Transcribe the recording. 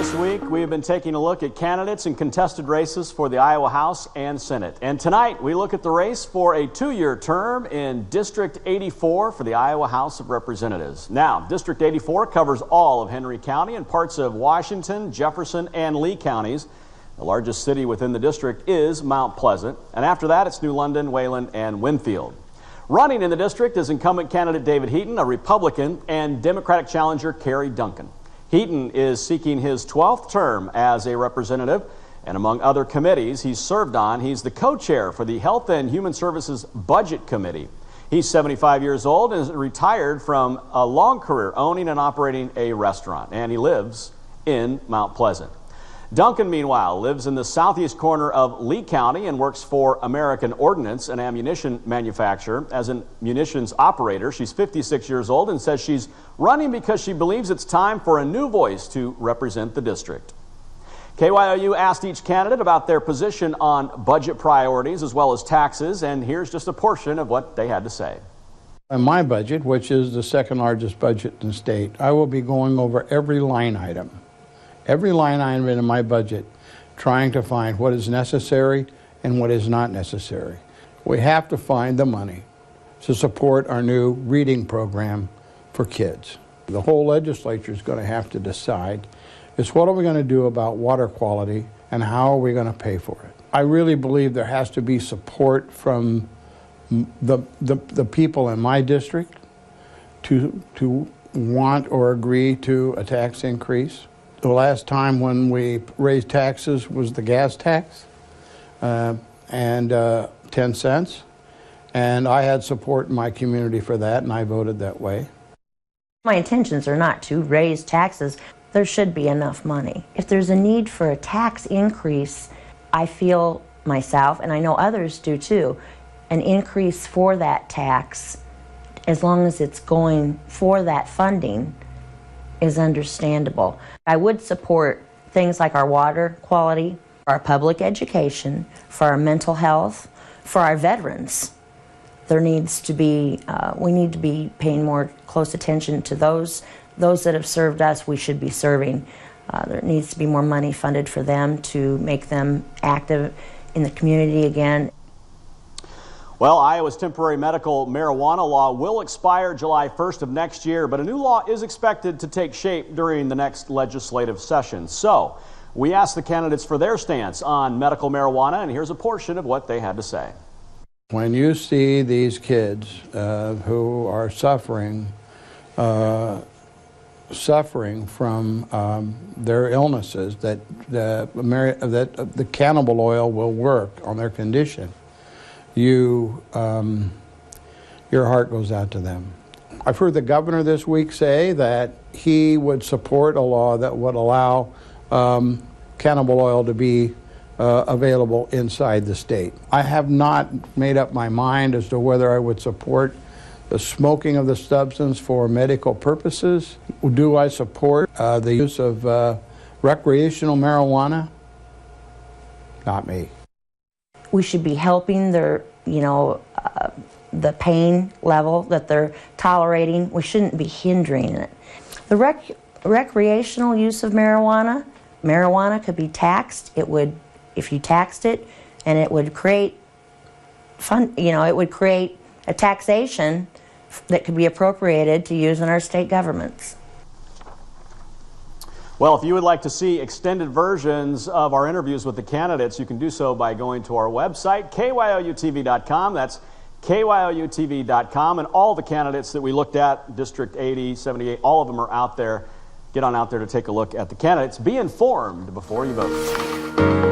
This week, we have been taking a look at candidates in contested races for the Iowa House and Senate. And tonight, we look at the race for a 2-year term in District 84 for the Iowa House of Representatives. Now, District 84 covers all of Henry County and parts of Washington, Jefferson, and Lee counties. The largest city within the district is Mount Pleasant. And after that, it's New London, Wayland, and Winfield. Running in the district is incumbent candidate David Heaton, a Republican, and Democratic challenger Kerry Duncan. Heaton is seeking his 12th term as a representative, and among other committees he's served on, he's the co-chair for the Health and Human Services Budget Committee. He's 75 years old and is retired from a long career owning and operating a restaurant, and he lives in Mount Pleasant. Duncan, meanwhile, lives in the southeast corner of Lee County and works for American Ordnance, an ammunition manufacturer. As a munitions operator, she's 56 years old and says she's running because she believes it's time for a new voice to represent the district. KYOU asked each candidate about their position on budget priorities as well as taxes, and here's just a portion of what they had to say. In my budget, which is the second largest budget in the state, I will be going over every line item in my budget, trying to find what is necessary and what is not necessary. We have to find the money to support our new reading program for kids. The whole legislature is going to have to decide is what are we going to do about water quality and how are we going to pay for it. I really believe there has to be support from the people in my district to want or agree to a tax increase. The last time when we raised taxes was the gas tax, and 10 cents. And I had support in my community for that, and I voted that way. My intentions are not to raise taxes. There should be enough money. If there's a need for a tax increase, I feel myself, and I know others do too, an increase for that tax, as long as it's going for that funding, is understandable. I would support things like our water quality, our public education, for our mental health, for our veterans. There needs to be, we need to be paying more close attention to those that have served us. We should be serving. There needs to be more money funded for them to make them active in the community again. Well, Iowa's temporary medical marijuana law will expire July 1st of next year, but a new law is expected to take shape during the next legislative session. So we asked the candidates for their stance on medical marijuana, and here's a portion of what they had to say. When you see these kids who are suffering from their illnesses, that the cannabis oil will work on their condition, your heart goes out to them. I've heard the governor this week say that he would support a law that would allow cannabis oil to be available inside the state. I have not made up my mind as to whether I would support the smoking of the substance for medical purposes. Do I support the use of recreational marijuana? Not me. We should be helping their, the pain level that they're tolerating. We shouldn't be hindering it. The recreational use of marijuana could be taxed. It would, if you taxed it, and it would create it would create a taxation that could be appropriated to use in our state governments. Well, if you would like to see extended versions of our interviews with the candidates, you can do so by going to our website, KYOUtv.com. That's KYOUtv.com. And all the candidates that we looked at, District 80, 78, all of them are out there. Get on out there to take a look at the candidates. Be informed before you vote.